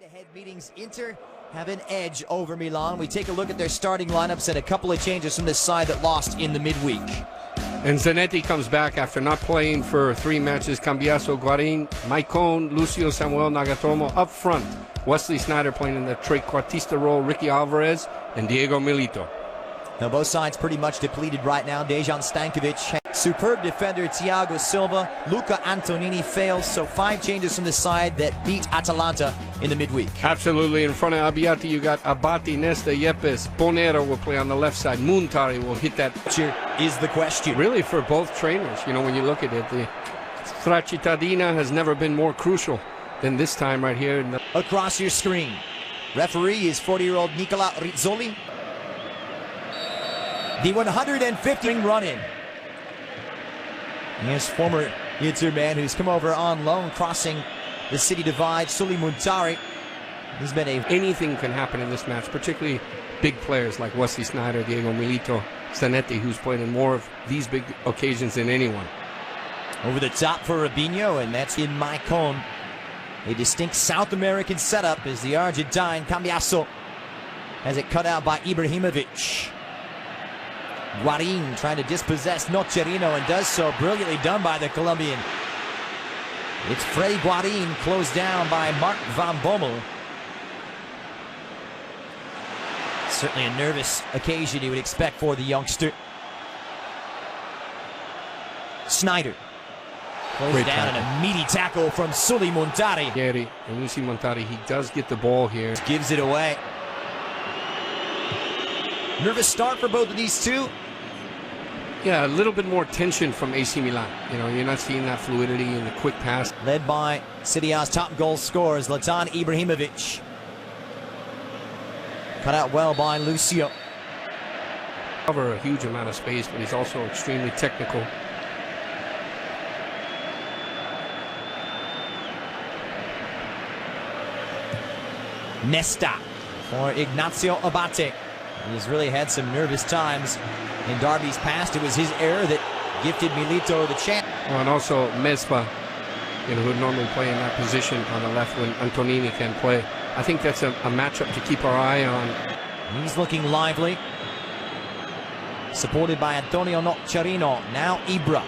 Head-to-head meetings, Inter have an edge over Milan. We take a look at their starting lineups and a couple of changes from this side that lost in the midweek. And Zanetti comes back after not playing for 3 matches. Cambiasso, Guarin, Maicon, Lucio, Samuel, Nagotomo up front. Wesley Sneijder playing in the trequartista role, Ricky Alvarez, and Diego Milito. Now both sides pretty much depleted right now. Dejan Stankovic, superb defender Thiago Silva, Luca Antonini fails, so 5 changes from the side that beat Atalanta in the midweek. Absolutely. In front of Abbiati, you got Abate, Nesta, Yepes. Bonera will play on the left side. Muntari will hit that. Here is the question. Really, for both trainers, you know, when you look at it, the Stracciatadina has never been more crucial than this time right here. Across your screen, referee is 40-year-old Nicola Rizzoli. The 150 run-in. Here's former Inter man who's come over on loan, crossing the city divide, Suli Muntari. He's been Anything can happen in this match, particularly big players like Wesley Sneijder, Diego Milito, Zanetti, who's played in more of these big occasions than anyone. Over the top for Robinho, and that's in Maicon. A distinct South American setup as the Argentine Cambiasso has it cut out by Ibrahimovic. Guarin trying to dispossess Nocerino and does so, brilliantly done by the Colombian. It's Freddy Guarin closed down by Mark van Bommel. Certainly a nervous occasion you would expect for the youngster. Sneijder closed down and a meaty tackle from Suli Muntari. And you see Muntari, he does get the ball here. Gives it away. Nervous start for both of these two. Yeah, a little bit more tension from AC Milan. You know, you're not seeing that fluidity in the quick pass. Led by Serie A's top goal scorer, Zlatan Ibrahimović. Cut out well by Lucio. Cover a huge amount of space, but he's also extremely technical. Nesta for Ignacio Abate. He's really had some nervous times in derbies past. It was his error that gifted Milito the chance. Oh, and also Mespa, you know, who would normally play in that position on the left when Antonini can play. I think that's a matchup to keep our eye on. He's looking lively. Supported by Antonio Nocerino. Now Ibra.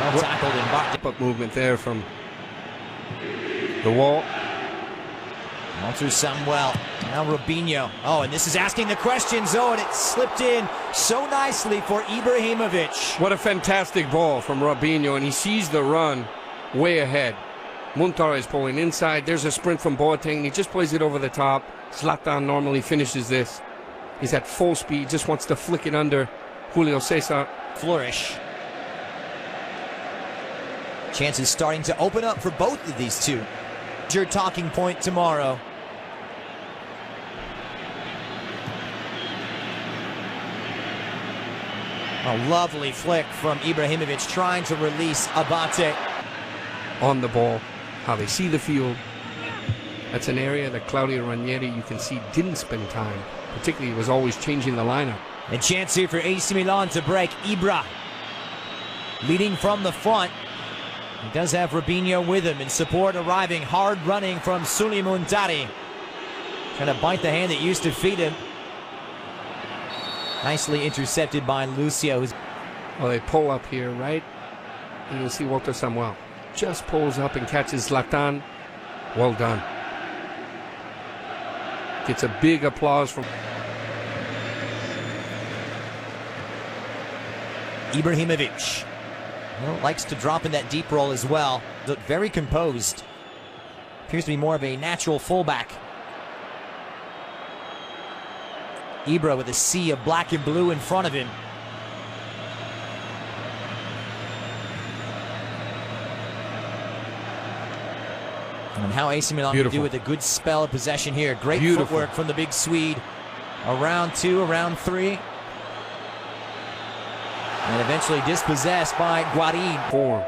Well tackled in back. Up movement there from the wall. On through Samuel, now Robinho. Oh, and this is asking the questions. Oh, and it slipped in so nicely for Ibrahimovic. What a fantastic ball from Robinho, and he sees the run way ahead. Muntari is pulling inside. There's a sprint from Boateng. He just plays it over the top. Zlatan normally finishes this. He's at full speed, just wants to flick it under Julio Cesar. Flourish. Chances starting to open up for both of these two. Your talking point tomorrow. A lovely flick from Ibrahimovic trying to release Abate. On the ball, how they see the field. That's an area that Claudio Ranieri, you can see, didn't spend time. Particularly, was always changing the lineup. A chance here for AC Milan to break. Ibra leading from the front. He does have Robinho with him in support, arriving. Hard running from Suli Muntari. Trying to bite the hand that used to feed him. Nicely intercepted by Lucio. Well, they pull up here, right? And you'll see Walter Samuel just pulls up and catches Zlatan. Well done. Gets a big applause from Ibrahimovic. Well, likes to drop in that deep roll as well. Look very composed. Appears to be more of a natural fullback. Ibra with a sea of black and blue in front of him. And how AC Milan can do with a good spell of possession here. Great footwork from the big Swede. Around 2, around 3. And eventually dispossessed by Guarin. Form.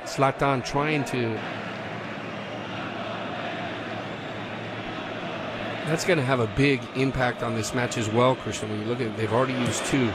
Zlatan trying to. That's going to have a big impact on this match as well, Christian. When you look at it, they've already used 2.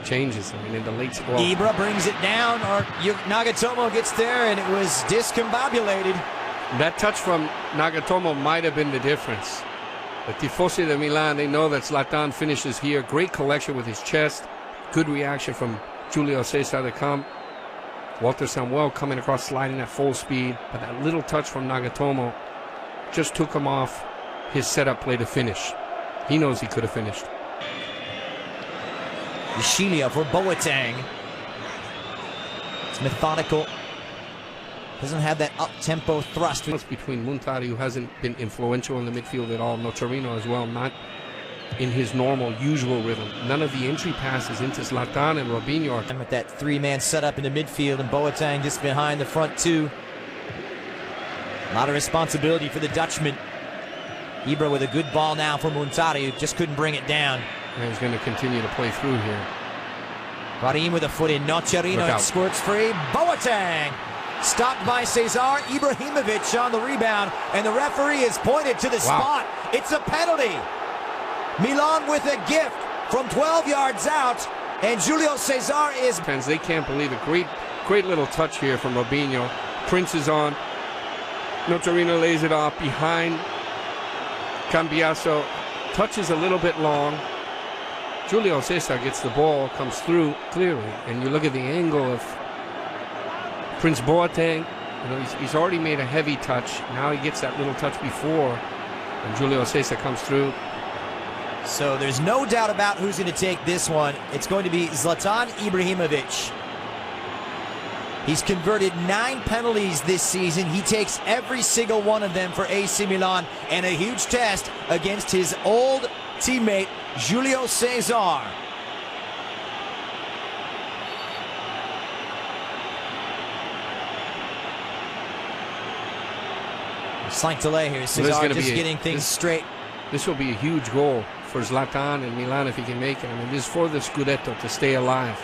changes. I mean, in the late squad. Ibra brings it down, or Nagotomo gets there, and it was discombobulated. That touch from Nagotomo might have been the difference. The Tifosi de Milan, they know that Zlatan finishes here. Great collection with his chest. Good reaction from Julio Cesar to come. Walter Samuel coming across, sliding at full speed. But that little touch from Nagotomo just took him off his setup play to finish. He knows he could have finished. Sciglio for Boateng. It's methodical. Doesn't have that up-tempo thrust. Between Muntari, who hasn't been influential in the midfield at all, Nocerino as well, not in his normal, usual rhythm. None of the entry passes into Zlatan and Robinho. And with that three-man setup in the midfield, and Boateng just behind the front two. A lot of responsibility for the Dutchman. Ibra with a good ball now for Muntari, who just couldn't bring it down. And he's going to continue to play through here. Guarin with a foot in. Nocerino squirts free. Boateng stopped by Cesar. Ibrahimovic on the rebound, and the referee has pointed to the spot. It's a penalty. Milan with a gift from 12 yards out, and Julio Cesar is... Fans, they can't believe it. Great little touch here from Robinho. Prince is on. Nocerino lays it off behind Cambiasso. Touches a little bit long. Julio Cesar gets the ball, comes through clearly, and you look at the angle of Prince Boateng. You know, he's already made a heavy touch. Now he gets that little touch before, and Julio Cesar comes through. So there's no doubt about who's going to take this one. It's going to be Zlatan Ibrahimović. He's converted 9 penalties this season. He takes every single one of them for AC Milan, and a huge test against his old teammate Julio Cesar. Slight delay here. Cesar just getting things straight. This will be a huge goal for Zlatan and Milan if he can make it. I mean, this is for the Scudetto to stay alive,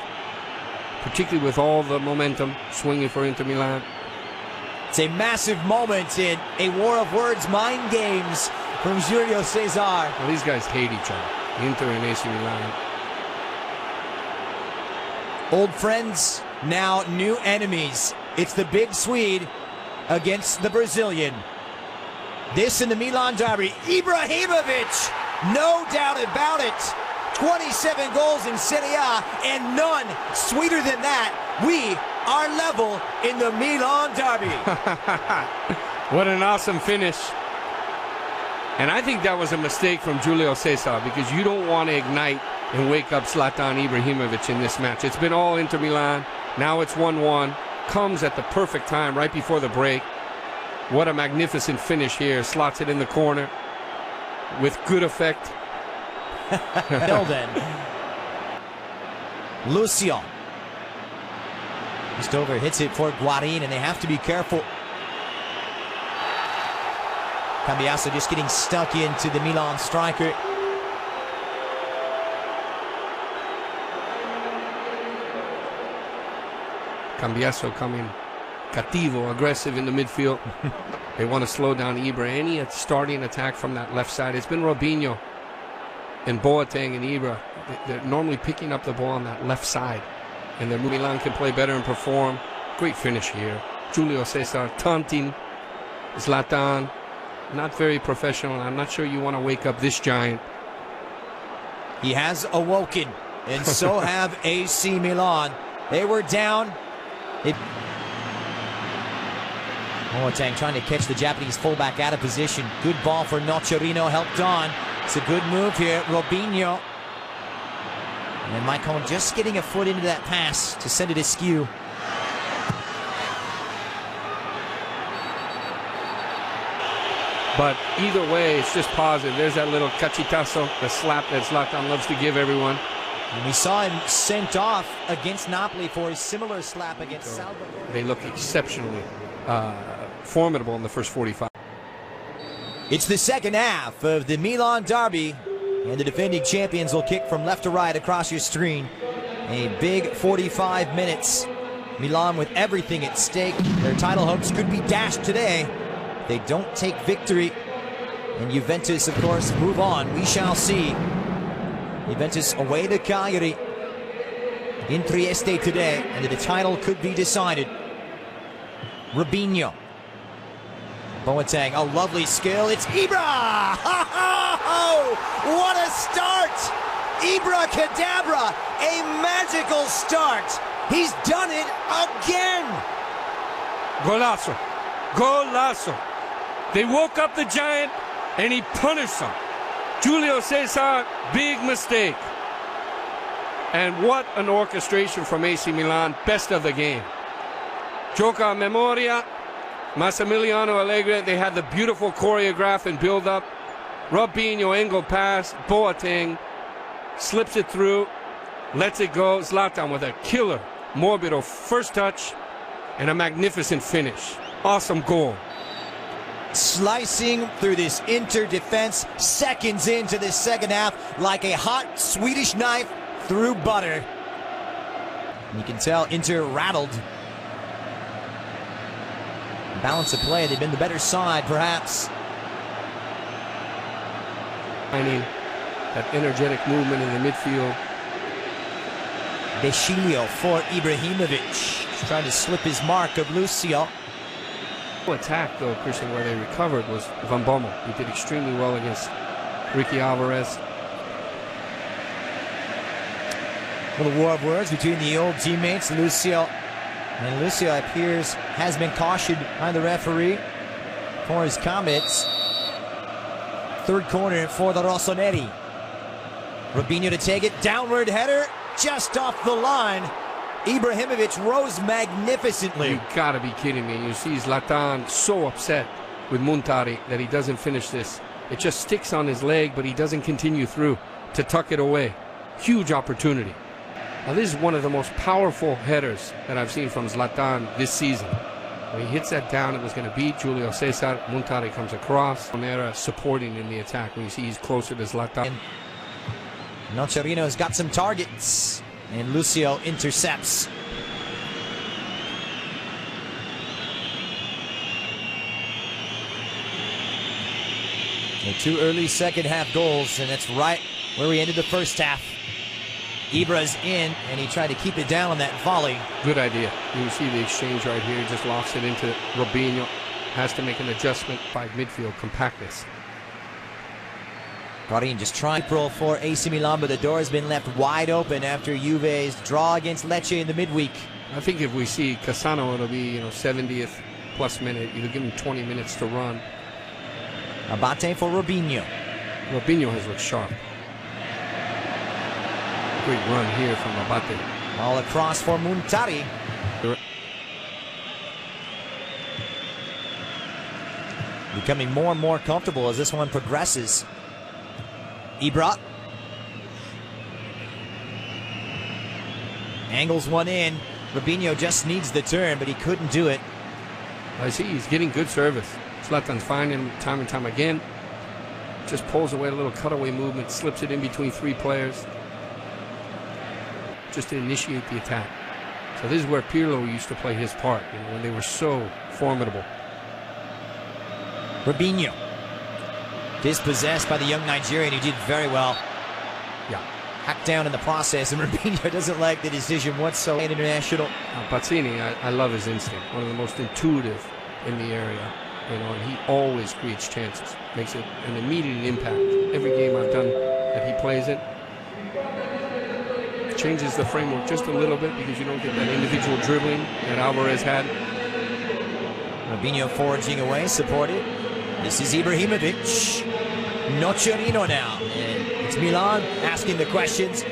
particularly with all the momentum swinging for Inter Milan. It's a massive moment in a war of words, mind games from Julio Cesar. Well, these guys hate each other, Inter and AC Milan. Old friends, now new enemies. It's the big Swede against the Brazilian. This in the Milan derby. Ibrahimovic, no doubt about it. 27 goals in Serie A, and none sweeter than that. We are level in the Milan derby. What an awesome finish. And I think that was a mistake from Julio Cesar, because you don't want to ignite and wake up Zlatan Ibrahimovic in this match. It's been all Inter Milan. Now it's 1-1. Comes at the perfect time right before the break. What a magnificent finish here. Slots it in the corner with good effect. Well then. Lucio. Just over, hits it for Guarin, and they have to be careful. Cambiasso just getting stuck into the Milan striker. Cambiasso coming cattivo, aggressive in the midfield. They want to slow down Ibra. Any starting attack from that left side. It's been Robinho and Boateng and Ibra. They're normally picking up the ball on that left side, and then Milan can play better and perform. Great finish here. Julio Cesar taunting Zlatan. Not very professional. I'm not sure you want to wake up this giant. He has awoken, and so have AC Milan. They were down. Boateng trying to catch the Japanese fullback out of position. Good ball for Nocerino, helped on. It's a good move here, Robinho. And Maicon just getting a foot into that pass to send it askew. But either way, it's just positive. There's that little cachetazo, the slap that Zlatan loves to give everyone. And we saw him sent off against Napoli for a similar slap against Salvador. They look exceptionally formidable in the first 45. It's the second half of the Milan derby, and the defending champions will kick from left to right across your screen. A big 45 minutes. Milan with everything at stake. Their title hopes could be dashed today. They don't take victory, and Juventus, of course, move on. We shall see. Juventus away to Cagliari. in Trieste today, and the title could be decided. Robinho. Boateng, a lovely skill. It's Ibra! What a start! Ibra Cadabra, a magical start. He's done it again. Golazo. Golazo. They woke up the giant and he punished them. Julio Cesar, big mistake. And what an orchestration from AC Milan, best of the game. Gioca a memoria, Massimiliano Allegri, they had the beautiful choreograph and build-up. Robinho, angle pass, Boateng slips it through, lets it go. Zlatan with a killer Morbido first touch and a magnificent finish. Awesome goal. Slicing through this Inter defense seconds into this second half like a hot Swedish knife through butter. You can tell Inter rattled. Balance of play, they've been the better side, perhaps. Finding that energetic movement in the midfield. Sciglio for Ibrahimovic. He's trying to slip his mark of Lucio. Attack, though, Christian, where they recovered was Van Bommel. He did extremely well against Ricky Alvarez. A little war of words between the old teammates, Lucio. And Lucio appears has been cautioned by the referee for his comments. Third corner for the Rossoneri. Robinho to take it, downward header, just off the line. Ibrahimovic rose magnificently. You gotta be kidding me. You see Zlatan so upset with Muntari that he doesn't finish this. It just sticks on his leg, but he doesn't continue through to tuck it away. Huge opportunity. Now this is one of the most powerful headers that I've seen from Zlatan this season. When he hits that down, it was going to beat Julio Cesar. Muntari comes across. Bonera supporting in the attack when you see he's closer to Zlatan. Nocerino's got some targets, and Lucio intercepts. The two early second half goals, and that's right where we ended the first half. Ibra's in, and he tried to keep it down on that volley. Good idea. You see the exchange right here. He just lofts it into Robinho. Has to make an adjustment by midfield compactness. Guarin just trying for AC Milan, but the door has been left wide open after Juve's draw against Lecce in the midweek. I think if we see Cassano, it'll be 70th plus minute. You could give him 20 minutes to run. Abate for Robinho. Robinho has looked sharp. Great run here from Abate. All across for Muntari. Becoming more and more comfortable as this one progresses. Ibra. Angles one in. Robinho just needs the turn, but he couldn't do it. I see he's getting good service. Zlatan's finding him time and time again. Just pulls away a little cutaway movement, slips it in between three players. Just to initiate the attack. So this is where Pirlo used to play his part, when they were so formidable. Robinho. Dispossessed by the young Nigerian who did very well. Yeah. Hacked down in the process, and Robinho doesn't like the decision whatsoever. International. Pazzini, I love his instinct. One of the most intuitive in the area. And he always creates chances. Makes it an immediate impact. Every game I've done that he plays it, changes the framework just a little bit because you don't get that individual dribbling that Alvarez had. Robinho forging away, supported. This is Ibrahimovic. Nocerino now. And it's Milan asking the questions. It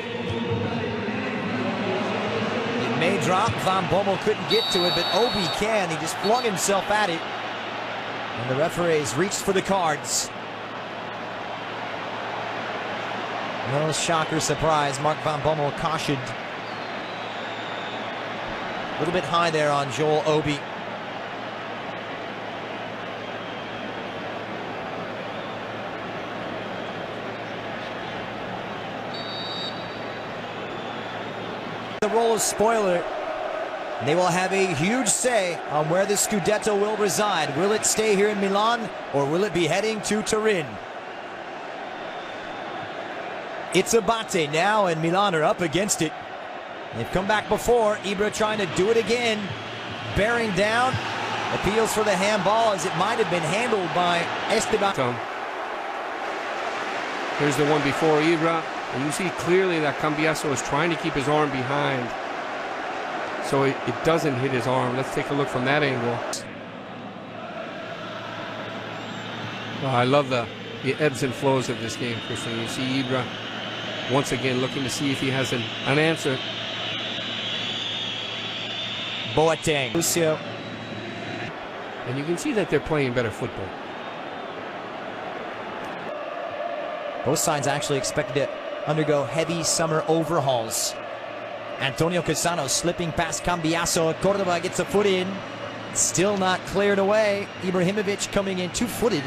may drop. Van Bommel couldn't get to it, but Obi can. He just flung himself at it. And the referees reached for the cards. No shocker surprise. Mark Van Bommel cautioned. A little bit high there on Joel Obi. The role of spoiler. They will have a huge say on where the Scudetto will reside. Will it stay here in Milan, or will it be heading to Turin? It's Abate now, and Milan are up against it. They've come back before. Ibra trying to do it again. Bearing down. Appeals for the handball as it might have been handled by Esteban. Here's the one before Ibra. And you see clearly that Cambiasso is trying to keep his arm behind, so it doesn't hit his arm. Let's take a look from that angle. Oh, I love the ebbs and flows of this game, Christian. You see Ibra once again looking to see if he has an answer. Boateng. Lucio. And you can see that they're playing better football. Both sides actually expected to undergo heavy summer overhauls. Antonio Cassano slipping past Cambiasso. Cordoba gets a foot in. Still not cleared away. Ibrahimovic coming in two-footed.